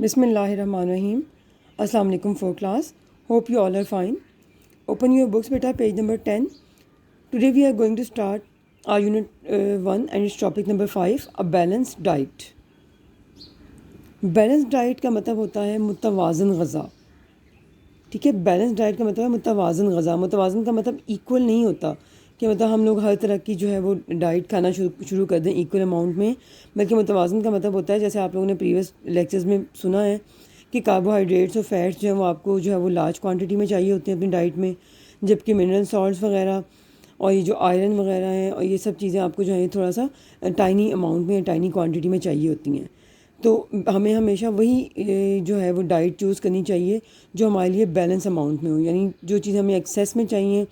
بسم اللہ الرحمن الرحیم. السلام علیکم four class. Hope you all are fine. Open your books بیٹا, page number 10. Today we are going to start our unit 1 and it's topic number 5, a balanced diet. Balanced diet کا مطلب ہوتا ہے متوازن غذا. ٹھیک ہے, بیلنس ڈائٹ کا مطلب ہے متوازن غذا. متوازن کا مطلب ایکول نہیں ہوتا کہ مطلب ہم لوگ ہر طرح کی جو ہے وہ ڈائٹ کھانا شروع کر دیں ایکول اماؤنٹ میں, بلکہ متوازن کا مطلب ہوتا ہے جیسے آپ لوگوں نے پریویس لیکچرز میں سنا ہے کہ کاربوہائیڈریٹس اور فیٹس جو ہیں وہ آپ کو جو ہے وہ لارج کوانٹٹی میں چاہیے ہوتے ہیں اپنی ڈائٹ میں, جبکہ منرل سالٹس وغیرہ اور یہ جو آئرن وغیرہ ہیں اور یہ سب چیزیں آپ کو جو ہے تھوڑا سا ٹائنی اماؤنٹ میں, ٹائنی کوانٹٹی میں چاہیے ہوتی ہیں. تو ہمیں ہمیشہ وہی جو ہے وہ ڈائٹ چوز کرنی چاہیے جو ہمارے لیے بیلنس اماؤنٹ میں ہو. یعنی جو چیز ہمیں ایکسیس میں چاہیے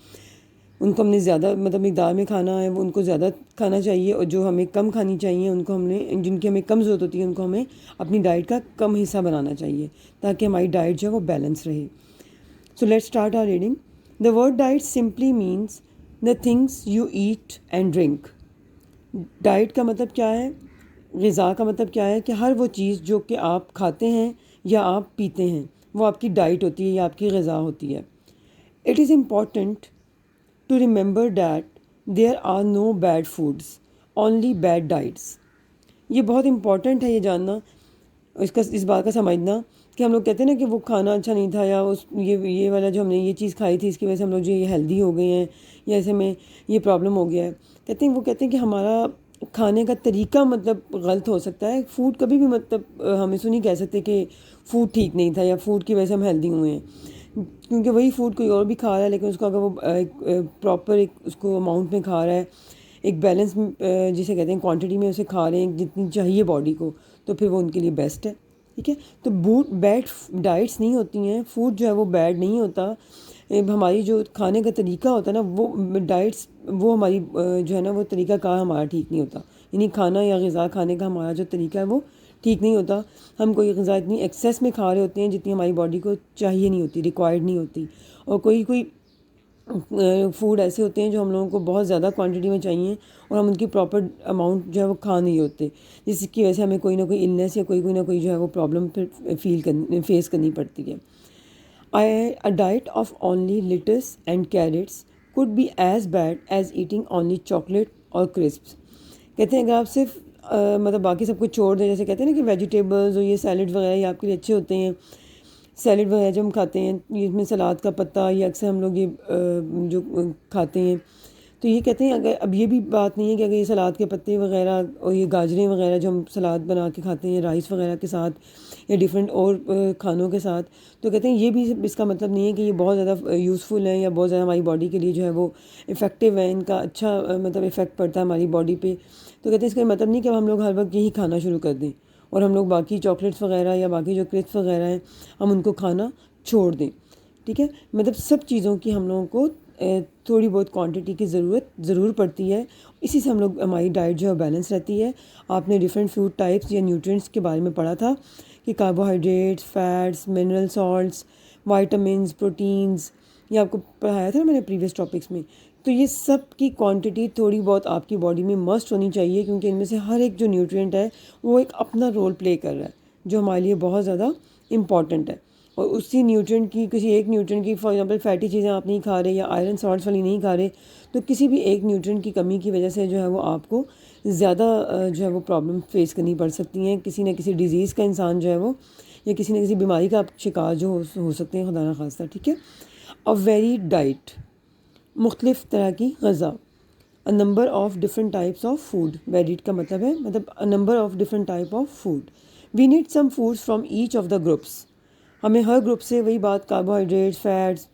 ان کو ہم نے زیادہ مطلب مقدار میں کھانا ہے, وہ ان کو زیادہ کھانا چاہیے, اور جو ہمیں کم کھانی چاہیے ان کو ہم نے, جن کی ہمیں کم ضرورت ہوتی ہے ان کو ہمیں اپنی ڈائٹ کا کم حصہ بنانا چاہیے تاکہ ہماری ڈائٹ جو ہے وہ بیلنس رہے. So let start our reading. The word diet simply means the things you eat and drink. Diet کا مطلب کیا ہے, غذا کا مطلب کیا ہے کہ ہر وہ چیز جو کہ آپ کھاتے ہیں یا آپ پیتے ہیں وہ آپ کی ڈائٹ ہوتی ہے یا آپ کی غذا ہوتی ہے. It is important to remember that there are no bad foods, only bad diets. یہ بہت امپورٹنٹ ہے یہ جاننا, اس بات کا سمجھنا کہ ہم لوگ کہتے ہیں نا کہ وہ کھانا اچھا نہیں تھا, یا یہ والا جو ہم نے یہ چیز کھائی تھی اس کی وجہ سے ہم لوگ جو یہ ہیلدی ہو گئے ہیں یا ایسے میں یہ پرابلم ہو گیا ہے. وہ کہتے ہیں کہ ہمارا کھانے کا طریقہ مطلب غلط ہو سکتا ہے. فوڈ کبھی بھی مطلب ہم اس کو نہیں کہہ سکتے کہ فوڈ ٹھیک نہیں تھا یا فوڈ کی وجہ سے ہم ہیلدی ہوئے ہیں, کیونکہ وہی فوڈ کوئی اور بھی کھا رہا ہے لیکن اس کو اگر وہ پراپر ایک اس کو اماؤنٹ میں کھا رہا ہے, ایک بیلنس جسے کہتے ہیں کوانٹٹی میں اسے کھا رہے ہیں جتنی چاہیے باڈی کو, تو پھر وہ ان کے لیے بیسٹ ہے. ٹھیک ہے, تو بیڈ ڈائٹس نہیں ہوتی ہیں, فوڈ جو ہے وہ بیڈ نہیں ہوتا. ہماری جو کھانے کا طریقہ ہوتا ہے نا وہ ڈائٹس, وہ ہماری جو ہے نا وہ طریقہ کار ہمارا ٹھیک نہیں ہوتا. یعنی کھانا یا غذا کھانے کا ہمارا جو طریقہ ہے وہ ٹھیک نہیں ہوتا. ہم کوئی غذا اتنی ایکسیس میں کھا رہے ہوتے ہیں جتنی ہماری باڈی کو چاہیے نہیں ہوتی, ریکوائرڈ نہیں ہوتی, اور کوئی فوڈ ایسے ہوتے ہیں جو ہم لوگوں کو بہت زیادہ کوانٹٹی میں چاہیے اور ہم ان کی پراپر اماؤنٹ جو ہے وہ کھا نہیں ہوتے, جس کی وجہ سے ہمیں کوئی نہ کوئی النیس یا کوئی نہ کوئی جو ہے وہ پرابلم پھر فیس کرنی پڑتی ہے. A diet of only lettuce and carrots could be as bad as eating only chocolate or crisps. کہتے ہیں اگر آپ صرف مطلب باقی سب کچھ چھوڑ دیں, جیسے کہتے ہیں نا کہ ویجیٹیبلز اور یہ سیلڈ وغیرہ یہ آپ کے لیے اچھے ہوتے ہیں, سیلڈ وغیرہ جب ہم کھاتے ہیں اس میں سلاد کا پتا یا اکثر ہم لوگ یہ جو کھاتے ہیں, تو یہ کہتے ہیں اگر اب یہ بھی بات نہیں ہے کہ اگر یہ سلاد کے پتے وغیرہ اور یہ گاجریں وغیرہ جو ہم سلاد بنا کے کھاتے ہیں رائس وغیرہ کے ساتھ یا ڈفرینٹ اور کھانوں کے ساتھ, تو کہتے ہیں یہ بھی اس کا مطلب نہیں ہے کہ یہ بہت زیادہ یوزفل ہیں یا بہت زیادہ ہماری باڈی کے لیے جو ہے وہ افیکٹو ہے, ان کا اچھا مطلب افیکٹ پڑتا ہے ہماری باڈی پہ. تو کہتے ہیں اس کا مطلب نہیں کہ ہم لوگ ہر وقت یہی کھانا شروع کر دیں اور ہم لوگ باقی چاکلیٹس وغیرہ یا باقی جو کرسپس وغیرہ ہیں ہم ان کو کھانا چھوڑ دیں. ٹھیک ہے, مطلب سب چیزوں کی ہم لوگوں کو تھوڑی بہت کوانٹٹی کی ضرور پڑتی ہے, اسی سے ہم لوگ ہماری ڈائٹ جو ہے بیلنس رہتی ہے. آپ نے ڈفرینٹ فوڈ ٹائپس یا نیوٹرینٹس کے بارے میں پڑھا تھا کہ carbohydrates, fats, mineral salts, vitamins, proteins, یہ آپ کو پڑھایا تھا نا میں نے پریویس ٹاپکس میں. تو یہ سب کی کوانٹٹی تھوڑی بہت آپ کی باڈی میں مسٹ ہونی چاہیے, کیونکہ ان میں سے ہر ایک جو نیوٹرینٹ ہے وہ ایک اپنا رول پلے کر رہا ہے جو ہمارے لیے بہت زیادہ امپورٹنٹ ہے. اور اسی نیوٹرینٹ کی, کسی ایک نیوٹرینٹ کی, فار ایگزامپل فیٹی چیزیں آپ نہیں کھا رہے یا آئرن سالٹس والی نہیں کھا رہے, تو کسی بھی ایک نیوٹرینٹ کی کمی کی وجہ سے جو ہے وہ آپ کو زیادہ جو ہے وہ پرابلم فیس کرنی پڑ سکتی ہیں. کسی نہ کسی ڈیزیز کا انسان جو ہے وہ یا کسی نہ کسی بیماری کا آپ شکار جو ہو سکتے ہیں خدا نہ خواستہ. ٹھیک ہے, اے ویریڈ ڈائٹ, مختلف طرح کی غذا, a number of different types of food. Varied کا مطلب ہے مطلب a number of different type of food. We need some foods from each of the groups. ہمیں ہر گروپ سے, وہی بات کاربوہائیڈریٹس, فیٹس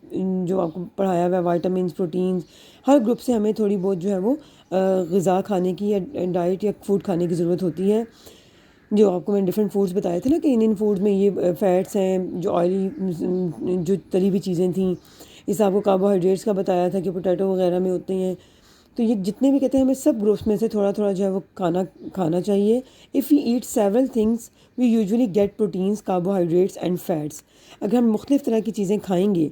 جو آپ کو پڑھایا ہوا ہے, وائٹامنس, پروٹینز, ہر گروپ سے ہمیں تھوڑی بہت جو ہے وہ غذا کھانے کی یا ڈائٹ یا فوڈ کھانے کی ضرورت ہوتی ہے. جو آپ کو میں نے ڈفرینٹ فوڈس بتائے تھے نا کہ ان فوڈز میں یہ فیٹس ہیں, جو آئلی جو تلی ہوئی چیزیں تھیں, اس آپ کو کاربوہائیڈریٹس کا بتایا تھا کہ پوٹیٹو وغیرہ میں ہوتے ہیں. تو یہ جتنے بھی کہتے ہیں ہمیں سب گروپس میں سے تھوڑا تھوڑا جو ہے وہ کھانا چاہیے. If you eat several things we usually get proteins, carbohydrates and fats. اگر ہم مختلف طرح کی چیزیں کھائیں گے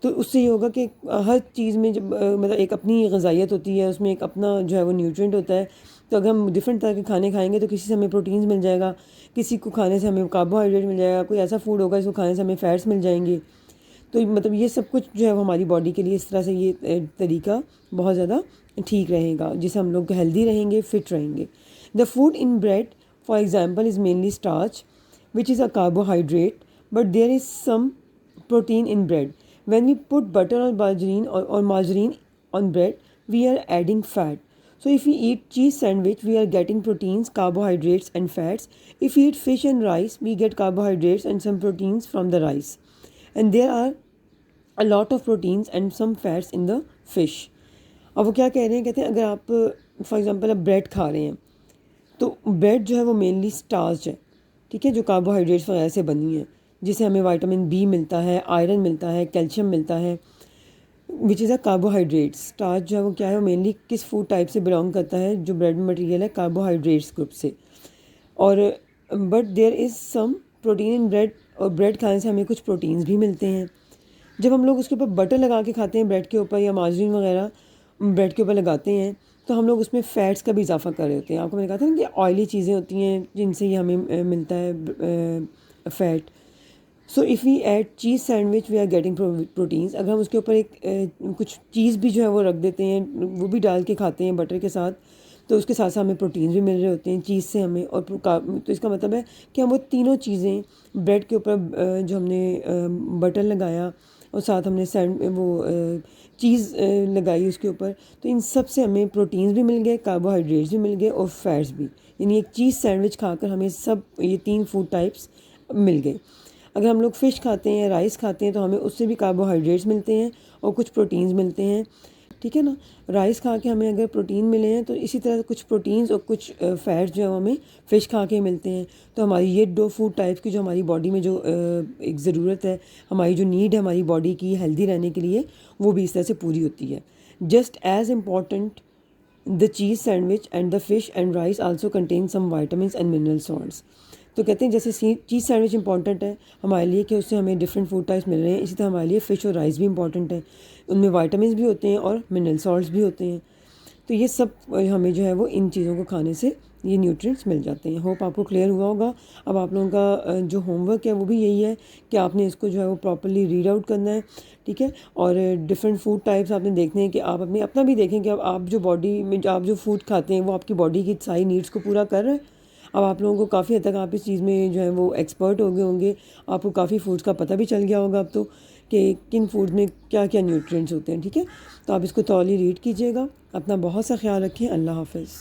تو اس سے یہ ہوگا کہ ہر چیز میں جب مطلب ایک اپنی غذائیت ہوتی ہے, اس میں ایک اپنا جو ہے وہ نیوٹرینٹ ہوتا ہے, تو اگر ہم ڈفرینٹ طرح کے کھانے کھائیں گے تو کسی سے ہمیں پروٹینز مل جائے گا، کسی کو کھانے سے ہمیں کاربوہائیڈریٹ مل جائے گا، کوئی ایسا فوڈ ہوگا جس کو کھانے سے ہمیں فیٹس مل جائیں گے. تو مطلب یہ سب کچھ جو ہے وہ ہماری باڈی کے لیے اس طرح سے یہ طریقہ بہت زیادہ ٹھیک رہے گا، جس سے ہم لوگ ہیلدی رہیں گے، فٹ رہیں گے. The food in bread for example is mainly starch which is a carbohydrate, but there is some protein in bread. When we put butter or margarine on bread, we are adding fat. So if we eat cheese sandwich, we are getting proteins, carbohydrates and fats. If we eat fish and rice, we get carbohydrates and some proteins from the rice. And there are a lot of proteins and some fats in the fish. اب وہ کیا کہہ رہے ہیں، کہتے ہیں اگر آپ فار ایگزامپل اب بریڈ کھا رہے ہیں تو بریڈ جو ہے وہ مینلی اسٹارچ ہے، ٹھیک ہے، جو کاربوہائیڈریٹس وغیرہ سے بنی ہے، جس سے ہمیں وائٹامن بی ملتا ہے، آئرن ملتا ہے، کیلشیم ملتا ہے، وچ از اے کاربوہائیڈریٹس. اسٹارچ جو ہے وہ کیا ہے، وہ مینلی کس فوڈ ٹائپ سے بلانگ کرتا ہے، جو بریڈ مٹیریل ہے کاربوہائیڈریٹس گروپ سے. اور but there is some protein in bread, اور بریڈ کھانے سے ہمیں کچھ پروٹینز بھی ملتے ہیں. جب ہم لوگ اس کے اوپر بٹر لگا کے کھاتے ہیں بریڈ کے اوپر، یا مارجرین وغیرہ بریڈ کے اوپر لگاتے ہیں، تو ہم لوگ اس میں فیٹس کا بھی اضافہ کر رہے ہوتے ہیں. آپ کو میں نے کہا تھا نا کہ آئلی چیزیں ہوتی ہیں جن سے یہ ہمیں ملتا ہے fat. So if we add cheese sandwich we are getting proteins. اگر ہم اس کے اوپر ایک کچھ چیز بھی جو ہے وہ رکھ دیتے ہیں، وہ بھی ڈال کے کھاتے ہیں بٹر کے ساتھ، تو اس کے ساتھ ساتھ ہمیں پروٹینز بھی مل رہے ہوتے ہیں چیز سے ہمیں. اور تو اس کا مطلب ہے کہ ہم وہ تینوں چیزیں بریڈ کے اوپر جو ہم نے بٹر لگایا اور ساتھ ہم نے وہ چیز لگائی اس کے اوپر، تو ان سب سے ہمیں پروٹینز بھی مل گئے، کاربوہائیڈریٹس بھی مل گئے اور فیٹس بھی. یعنی ایک چیز سینڈوچ کھا کر ہمیں سب یہ 3 فوڈ ٹائپس مل گئے. اگر ہم لوگ فش کھاتے ہیں، رائس کھاتے ہیں، تو ہمیں اس سے بھی کاربوہائیڈریٹس ملتے ہیں اور کچھ پروٹینز ملتے ہیں، ٹھیک ہے نا. رائس کھا کے ہمیں اگر پروٹین ملے ہیں، تو اسی طرح کچھ پروٹینز اور کچھ فیٹس جو ہیں ہمیں فش کھا کے ملتے ہیں. تو ہماری یہ 2 فوڈ ٹائپس کی جو ہماری باڈی میں جو ایک ضرورت ہے، ہماری جو نیڈ ہے ہماری باڈی کی ہیلدی رہنے کے لیے، وہ بھی اس طرح سے پوری ہوتی ہے. Just as important the cheese sandwich and the fish and rice also contain some vitamins and mineral salts. تو کہتے ہیں جیسے چیز سینڈوچ امپورٹنٹ ہے ہمارے لیے کہ اس سے ہمیں ڈفرینٹ فوڈ ٹائپس مل رہے ہیں، اسی طرح ہمارے لیے فش اور رائس بھی امپورٹنٹ ہے، ان میں وائٹامنس بھی ہوتے ہیں اور منرل سالٹس بھی ہوتے ہیں. تو یہ سب ہمیں جو ہے وہ ان چیزوں کو کھانے سے یہ نیوٹرینٹس مل جاتے ہیں. ہوپ آپ کو کلیئر ہوا ہوگا. اب آپ لوگوں کا جو ہوم ورک ہے وہ بھی یہی ہے کہ آپ نے اس کو جو ہے وہ پراپرلی ریڈ آؤٹ کرنا ہے، ٹھیک ہے. اور ڈفرینٹ فوڈ ٹائپس آپ نے دیکھنے ہیں کہ آپ اپنا بھی دیکھیں کہ اب آپ جو باڈی میں آپ جو فوڈ کھاتے ہیں وہ آپ کی باڈی کی ساری نیڈس کو پورا کر رہے ہیں. اب آپ لوگوں کو کافی حد تک آپ اس چیز میں جو ہے وہ ایکسپرٹ ہو گئے ہوں گے، آپ کو کافی فوڈس کا پتہ بھی چل گیا ہوگا اب تو کہ کن فوڈ میں کیا کیا نیوٹرینٹس ہوتے ہیں، ٹھیک ہے. تو آپ اس کو تھوڑی ریڈ کیجیے گا. اپنا بہت سا خیال رکھیں. اللہ حافظ.